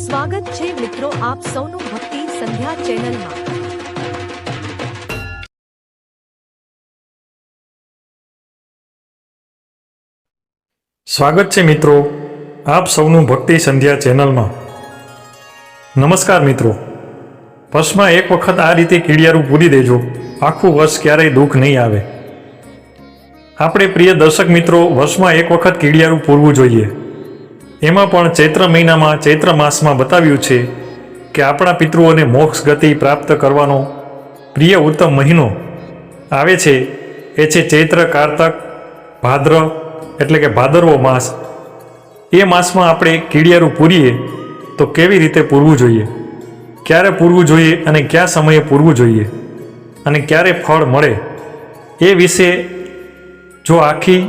સ્વાગત છે મિત્રો આપ સૌનું ભક્તિ સંધ્યા ચેનલમાં। સ્વાગત છે મિત્રો આપ સૌનું ભક્તિ સંધ્યા ચેનલમાં। નમસ્કાર મિત્રો, વર્ષમાં એક વખત આ રીતે કીડિયારું પૂરી દેજો, આખું વર્ષ ક્યારેય દુઃખ નહીં આવે। આપણે પ્રિય દર્શક મિત્રો, વર્ષમાં એક વખત કીડિયારું પૂરવું જોઈએ। એમાં પણ ચૈત્ર મહિનામાં ચૈત્ર માસમાં બતાવ્યું છે કે આપણા પિતૃઓને મોક્ષ ગતિ પ્રાપ્ત કરવાનો પ્રિય ઉત્તમ મહિનો આવે છે એ છે ચૈત્ર કારતક ભાદ્ર એટલે કે ભાદરવો માસ। એ માસમાં આપણે કીડિયારું પૂરીએ તો કેવી રીતે પૂરવું જોઈએ, ક્યારે પૂરવું જોઈએ અને કયા સમયે પૂરવું જોઈએ અને ક્યારે ફળ મળે એ વિશે જો આખી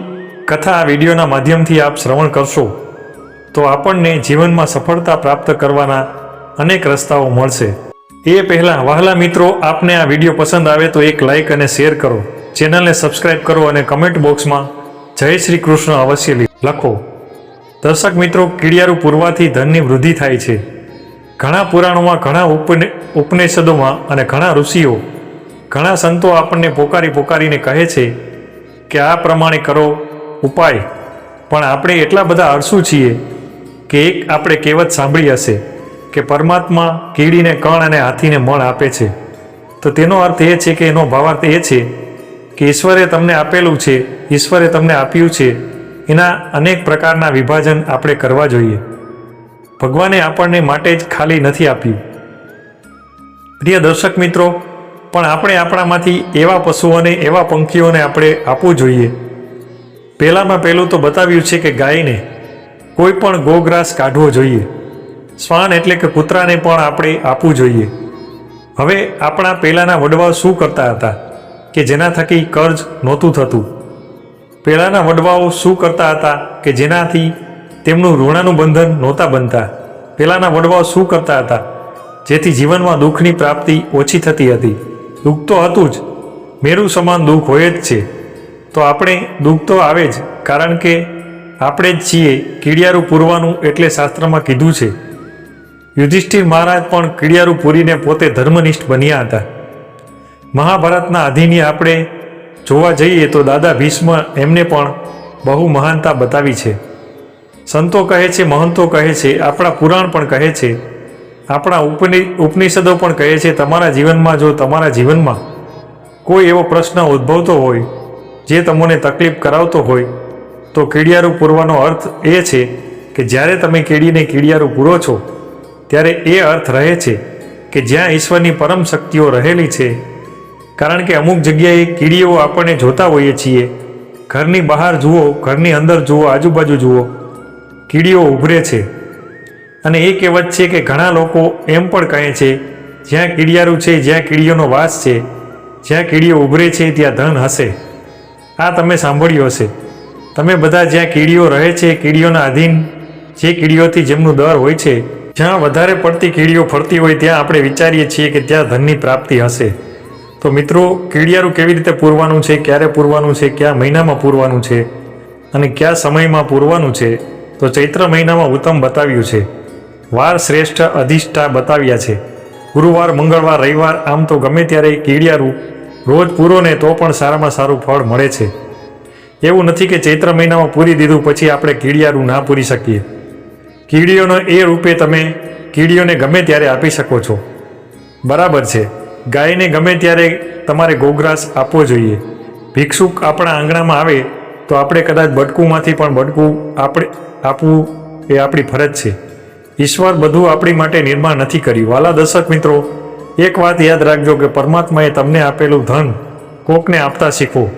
કથા આ વિડીયોના માધ્યમથી આપ શ્રવણ કરશો તો આપણને જીવનમાં સફળતા પ્રાપ્ત કરવાના અનેક રસ્તાઓ મળશે। એ પહેલાં વહાલા મિત્રો, આપને આ વિડીયો પસંદ આવે તો એક લાઇક અને શેર કરો, ચેનલને સબસ્ક્રાઈબ કરો અને કમેન્ટ બોક્સમાં જય શ્રી કૃષ્ણ અવશ્ય લખો। દર્શક મિત્રો, કીડિયારું પૂરવાથી ધનની વૃદ્ધિ થાય છે। ઘણા પુરાણોમાં, ઘણા ઉપનિષદોમાં અને ઘણા ઋષિઓ, ઘણા સંતો આપણને પોકારીને કહે છે કે આ પ્રમાણે કરો ઉપાય, પણ આપણે એટલા બધા આળસુ છીએ કે એક આપણે કહેવત સાંભળી હશે કે પરમાત્મા કીડીને કણ અને હાથીને મણ આપે છે। તો તેનો અર્થ એ છે કે એનો ભાવાર્થ એ છે કે ઈશ્વરે તમને આપેલું છે, ઈશ્વરે તમને આપ્યું છે, એના અનેક પ્રકારના વિભાજન આપણે કરવા જોઈએ। ભગવાને આપણને માટે જ ખાલી નથી આપ્યું। પ્રિય દર્શક મિત્રો, પણ આપણે આપણામાંથી એવા પશુઓને, એવા પંખીઓને આપણે આપવું જોઈએ। પહેલામાં પહેલું તો બતાવ્યું છે કે ગાયને કોઈ પણ ગોગ્રાસ કાઢવો જોઈએ, શ્વાન એટલે કે કૂતરાને પણ આપણે આપવું જોઈએ। હવે આપણા પહેલાંના વડવાઓ શું કરતા હતા કે જેના થકી કર્જ નહોતું થતું? પહેલાંના વડવાઓ શું કરતા હતા કે જેનાથી તેમનું ઋણાનું બંધન નહોતા બનતા? પહેલાંના વડવાઓ શું કરતા હતા જેથી જીવનમાં દુઃખની પ્રાપ્તિ ઓછી થતી હતી? દુઃખ તો હતું જ, મેરુ સમાન દુઃખ હોય જ છે। તો આપણે દુઃખ તો આવે જ, કારણ કે આપણે જ છીએ કીડિયારું પૂરવાનું એટલે શાસ્ત્રમાં કીધું છે। યુધિષ્ઠિર મહારાજ પણ કીડિયારું પૂરીને પોતે ધર્મનિષ્ઠ બન્યા હતા। મહાભારતના અધીને આપણે જોવા જઈએ તો દાદા ભીષ્મ, એમને પણ બહુ મહાનતા બતાવી છે। સંતો કહે છે, મહંતો કહે છે, આપણા પુરાણ પણ કહે છે, આપણા ઉપનિષદો પણ કહે છે, તમારા જીવનમાં જો તમારા જીવનમાં કોઈ એવો પ્રશ્ન ઉદ્ભવતો હોય જે તમને તકલીફ કરાવતો હોય તો કીડિયારું પૂરવાનો અર્થ એ છે કે જ્યારે તમે કીડિયારું પૂરો છો ત્યારે એ અર્થ રહે છે કે જ્યાં ઈશ્વરની પરમ શક્તિઓ રહેલી છે। કારણ કે અમુક જગ્યાએ કીડીઓ આપણને જોતા હોઈએ છીએ, ઘરની બહાર જુઓ, ઘરની અંદર જુઓ, આજુબાજુ જુઓ, કીડીઓ ઉભરે છે। અને એ કહેવત છે કે ઘણા લોકો એમ પણ કહે છે જ્યાં કીડિયારું છે, જ્યાં કીડીઓનો વાસ છે, જ્યાં કીડીઓ ઉભરે છે ત્યાં ધન હશે। આ તમે સાંભળ્યું હશે। તમે બધા જ્યાં કીડીઓ રહે છે, કીડીઓના અધીન જે કીડીઓથી જેમનું દર હોય છે, જ્યાં વધારે પડતી કીડીઓ ફરતી હોય ત્યાં આપણે વિચારીએ છીએ કે ત્યાં ધનની પ્રાપ્તિ હશે। તો મિત્રો, કીડિયારું કેવી રીતે પૂરવાનું છે, ક્યારે પૂરવાનું છે, કયા મહિનામાં પૂરવાનું છે અને કયા સમયમાં પૂરવાનું છે, તો ચૈત્ર મહિનામાં ઉત્તમ બતાવ્યું છે। વાર શ્રેષ્ઠ અધિષ્ઠા બતાવ્યા છે। ગુરુવાર, મંગળવાર, રવિવાર, આમ તો ગમે ત્યારે કીડિયારું રોજ પૂરો ને તો પણ સારામાં સારું ફળ મળે છે। એવું નથી કે ચૈત્ર મહિનામાં પૂરી દીધું પછી આપણે કીડિયારું ના પૂરી શકીએ। કીડીઓનો એ રૂપે તમે કીડીઓને ગમે ત્યારે આપી શકો છો, બરાબર છે। ગાયને ગમે ત્યારે તમારે ગોગ્રાસ આપવો જોઈએ। ભિક્ષુક આપણા આંગણામાં આવે તો આપણે કદાચ બટકુમાંથી પણ બટકું આપણે આપવું એ આપણી ફરજ છે। ઈશ્વર બધું આપણી માટે નિર્માણ નથી કર્યું। વાલા દર્શક મિત્રો, એક વાત યાદ રાખજો કે પરમાત્માએ તમને આપેલું ધન કોકને આપતા શીખો।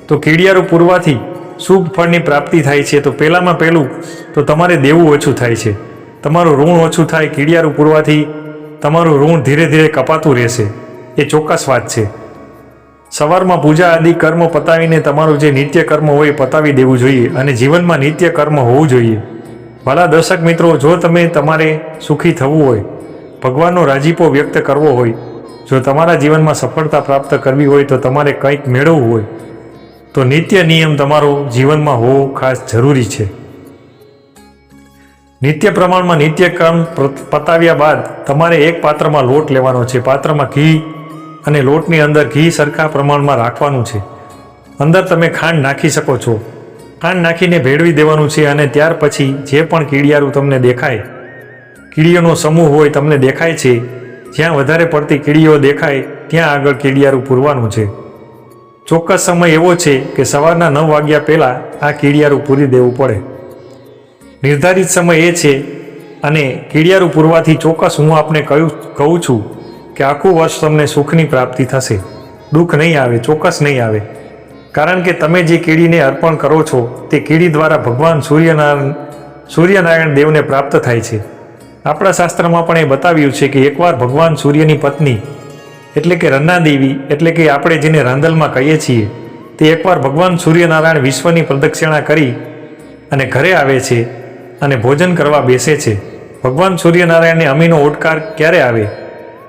તો કીડિયારું પૂરવાથી શુભ ફળની પ્રાપ્તિ થાય છે। તો પહેલામાં પહેલું તો તમારે દેવું ઓછું થાય છે, તમારું ઋણ ઓછું થાય। કીડિયારું પૂરવાથી તમારું ઋણ ધીરે ધીરે કપાતું રહેશે, એ ચોક્કસ વાત છે। સવારમાં પૂજા આદિ કર્મ પતાવીને તમારું જે નિત્ય કર્મ હોય એ પતાવી દેવું જોઈએ અને જીવનમાં નિત્ય કર્મ હોવું જોઈએ। ભલા દર્શક મિત્રો, જો તમે તમારે સુખી થવું હોય, ભગવાનનો રાજીપો વ્યક્ત કરવો હોય, જો તમારા જીવનમાં સફળતા પ્રાપ્ત કરવી હોય, તો તમારે કંઈક મેળવવું હોય તો નિત્ય નિયમ તમારો જીવનમાં હોવો ખાસ જરૂરી છે। નિત્ય પ્રમાણમાં નિત્ય કામ પતાવ્યા બાદ તમારે એક પાત્રમાં લોટ લેવાનો છે. પાત્રમાં ઘી અને લોટની અંદર ઘી સરખા પ્રમાણમાં રાખવાનું છે. અંદર તમે ખાંડ નાખી શકો છો. ખાંડ નાખીને ભેળવી દેવાનું છે. અને ત્યાર પછી જે પણ કીડિયારું તમને દેખાય, કીડીઓનો સમૂહ હોય તમને દેખાય છે, જ્યાં વધારે પડતી કીડીઓ દેખાય ત્યાં આગળ કીડિયારું પૂરવાનું છે. ચોક્કસ સમય એવો છે કે સવારના 9 વાગ્યા પહેલાં આ કીડિયારું પૂરી દેવું પડે. નિર્ધારિત સમય એ છે. અને કીડિયારું પૂરવાથી ચોક્કસ હું આપને કહું છું કે આખું વર્ષ તમને સુખની પ્રાપ્તિ થશે. દુઃખ નહીં આવે, ચોક્કસ નહીં આવે. કારણ કે તમે જે કીડીને અર્પણ કરો છો તે કીડી દ્વારા ભગવાન સૂર્યનારાયણ દેવને પ્રાપ્ત થાય છે. આપણા શાસ્ત્રમાં પણ એ બતાવ્યું છે કે એકવાર ભગવાન સૂર્યની પત્ની એટલે કે રન્ના દેવી એટલે કે આપણે જેને રાંદલમાં કહીએ છીએ તે એકવાર ભગવાન સૂર્યનારાયણ વિશ્વની પ્રદક્ષિણા કરી અને ઘરે આવે છે અને ભોજન કરવા બેસે છે. ભગવાન સૂર્યનારાયણને અમીનો ઓડકાર ક્યારે આવે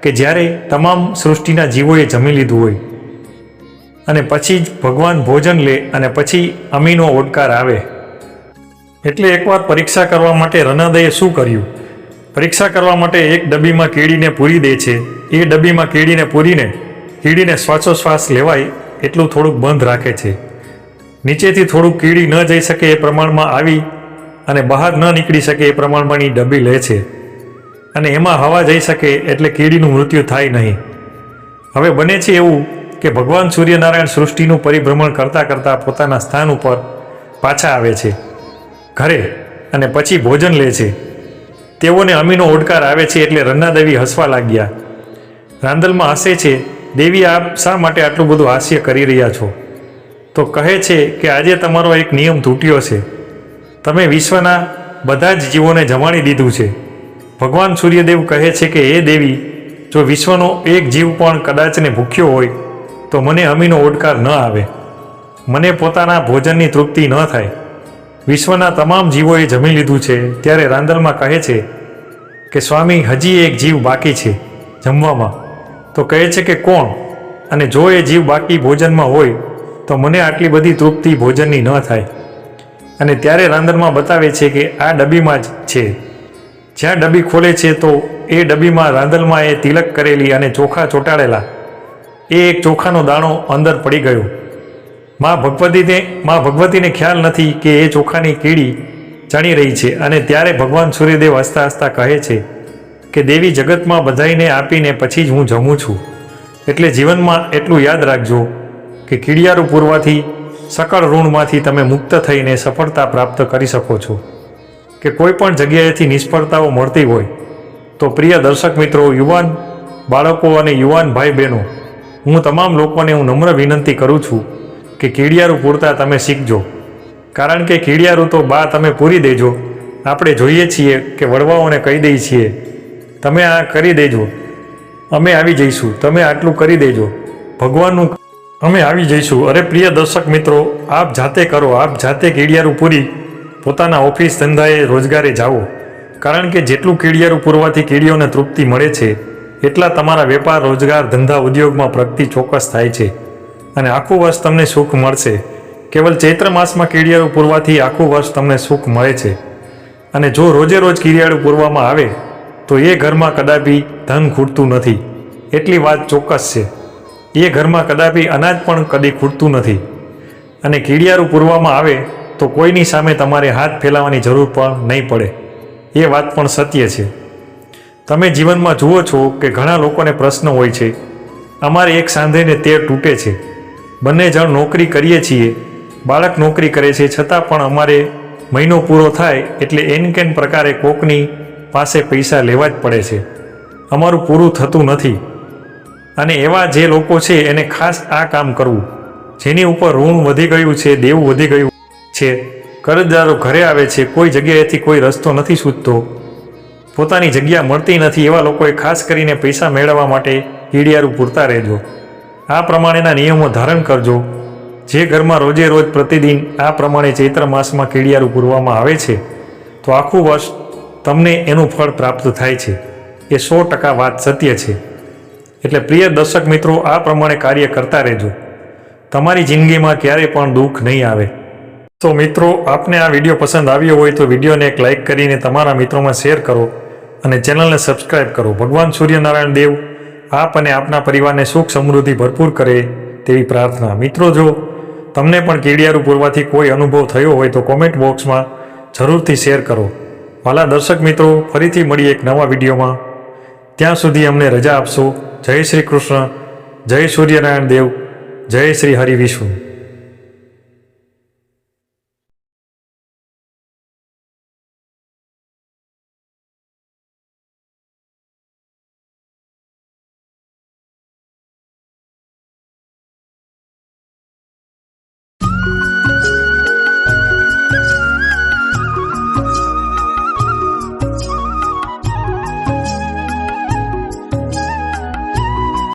કે જ્યારે તમામ સૃષ્ટિના જીવોએ જમી લીધું હોય અને પછી જ ભગવાન ભોજન લે અને પછી અમીનો ઓડકાર આવે. એટલે એકવાર પરીક્ષા કરવા માટે રનાદયે શું કર્યું? પરીક્ષા કરવા માટે એક ડબ્બીમાં કીડીને પૂરી દે છે. એ ડબ્બીમાં કીડીને પૂરીને કીડીને શ્વાસોશ્વાસ લેવાય એટલું થોડુંક બંધ રાખે છે. નીચેથી થોડુંક કીડી ન જઈ શકે એ પ્રમાણમાં આવી અને બહાર ન નીકળી શકે એ પ્રમાણમાંની ડબ્બી લે છે. અને એમાં હવા જઈ શકે એટલે કીડીનું મૃત્યુ થાય નહીં. હવે બને છે એવું કે ભગવાન સૂર્યનારાયણ સૃષ્ટિનું પરિભ્રમણ કરતાં કરતાં પોતાના સ્થાન ઉપર પાછા આવે છે ઘરે અને પછી ભોજન લે છે. તેઓને અમીનો ઓડકાર આવે છે એટલે રન્નાદેવી હસવા લાગ્યા. રાંદલમાં હસે છે, દેવી આપ શા માટે આટલું બધું હાસ્ય કરી રહ્યા છો? તો કહે છે કે આજે તમારો એક નિયમ તૂટ્યો છે. તમે વિશ્વના બધા જ જીવોને જમાડી દીધું છે. ભગવાન સૂર્યદેવ કહે છે કે હે દેવી, જો વિશ્વનો એક જીવ પણ કદાચને ભૂખ્યો હોય તો મને અમીનો ઓડકાર ન આવે, મને પોતાના ભોજનની તૃપ્તિ ન થાય. વિશ્વના તમામ જીવોએ જમી લીધું છે ત્યારે રાંદલમાં કહે છે કે સ્વામી, હજી એક જીવ બાકી છે જમવામાં. તો કહે છે કે કોણ? અને જો એ જીવ બાકી ભોજનમાં હોય તો મને આટલી બધી તૃપ્તિ ભોજનની ન થાય. અને ત્યારે રાંદલમાં બતાવે છે કે આ ડબ્બીમાં જ છે. જ્યાં ડબ્બી ખોલે છે તો એ ડબ્બીમાં રાંદલમાં એ તિલક કરેલી અને ચોખા ચોંટાડેલા એ એક ચોખાનો દાણો અંદર પડી ગયો. માં ભગવતીને ખ્યાલ નથી કે એ ચોખાની કીડી ચણી રહી છે. અને ત્યારે ભગવાન સૂર્યદેવ હસતા હસતા કહે છે કે દેવી, જગતમાં બધાઈને આપીને પછી જ હું જમું છું. એટલે જીવનમાં એટલું યાદ રાખજો કે કીડિયારું પૂરવાથી સકળ ઋણમાંથી તમે મુક્ત થઈને સફળતા પ્રાપ્ત કરી શકો છો. કે કોઈ પણ જગ્યાએથી નિષ્ફળતાઓ મળતી હોય તો પ્રિય દર્શક મિત્રો, યુવાન બાળકો અને યુવાન ભાઈ બહેનો, હું તમામ લોકોને નમ્ર વિનંતી કરું છું કે કીડિયારું પૂરતા તમે શીખજો. કારણ કે કીડિયારું તો બા તમે પૂરી દેજો. આપણે જોઈએ છીએ કે વડવાઓને કહી દઈએ છીએ તમે આ કરી દેજો, અમે આવી જઈશું, તમે આટલું કરી દેજો, ભગવાનનું અમે આવી જઈશું. અરે પ્રિય દર્શક મિત્રો, આપ જાતે કરો, આપ જાતે કીડિયારું પૂરી પોતાના ઓફિસ ધંધાએ રોજગારે જાઓ. કારણ કે જેટલું કીડિયારું પૂરવાથી કીડીઓને તૃપ્તિ મળે છે એટલા તમારા વેપાર, રોજગાર, ધંધા, ઉદ્યોગમાં પ્રગતિ ચોક્કસ થાય છે અને આખું વર્ષ તમને સુખ મળશે. કેવલ ચૈત્ર માસમાં કીડિયારું પૂરવાથી આખું વર્ષ તમને સુખ મળે છે. અને જો રોજે રોજ કીડિયારું પૂરવામાં આવે તો એ ઘરમાં કદાપી ધન ખૂટતું નથી. એટલી વાત ચોક્કસ છે. એ ઘરમાં કદાપી અનાજ પણ કદી ખૂટતું નથી. અને કીડિયારું પૂરવામાં આવે તો કોઈની સામે તમારે હાથ ફેલાવવાની જરૂર પણ નહીં પડે. એ વાત પણ સત્ય છે. તમે જીવનમાં જુઓ છો કે ઘણા લોકોને પ્રશ્ન હોય છે, અમારે એક સાંધેને તેર તૂટે છે, બંને જણ નોકરી કરીએ છીએ, બાળક નોકરી કરે છે, છતાં પણ અમારે મહિનો પૂરો થાય એટલે એન કેન પ્રકારે કોકની પાસે પૈસા લેવા જ પડે છે, અમારું પૂરું થતું નથી. અને એવા જે લોકો છે એને ખાસ આ કામ કરવું, જેની ઉપર ઋણ વધી ગયું છે, દેવું વધી ગયું છે, કરજદારો ઘરે આવે છે, કોઈ જગ્યાએથી કોઈ રસ્તો નથી સૂચતો, પોતાની જગ્યા મળતી નથી, એવા લોકોએ ખાસ કરીને પૈસા મેળવવા માટે કીડિયારું પૂરતા રહેજો. આ પ્રમાણેના નિયમો ધારણ કરજો. જે ઘરમાં રોજે રોજ પ્રતિદિન આ પ્રમાણે ચૈત્ર માસમાં કીડિયારું પૂરવામાં આવે છે તો આખું વર્ષ તમને એનું ફળ પ્રાપ્ત થાય છે. એ 100% વાત સત્ય છે. એટલે પ્રિય દર્શક મિત્રો, આ પ્રમાણે કાર્ય કરતા રહેજો. તમારી જિંદગીમાં ક્યારેય પણ દુઃખ નહીં આવે. તો મિત્રો, આપને આ વિડીયો પસંદ આવ્યો હોય તો વિડીયોને એક લાઇક કરીને તમારા મિત્રોમાં શેર કરો અને ચેનલને સબસ્ક્રાઇબ કરો. ભગવાન સૂર્યનારાયણ દેવ આપ અને આપના પરિવારને સુખ સમૃદ્ધિ ભરપૂર કરે તેવી પ્રાર્થના. મિત્રો, જો તમને પણ કીડિયારું પૂરવાથી કોઈ અનુભવ થયો હોય તો કોમેન્ટ બોક્સમાં જરૂરથી શેર કરો. વાલા દર્શક મિત્રો, ફરીથી મળીએ એક નવા વિડીયોમાં. ત્યાં સુધી અમને રજા આપશો. જય શ્રી કૃષ્ણ, જય સૂર્યનારાયણ દેવ, જય શ્રી હરિ વિષ્ણુ.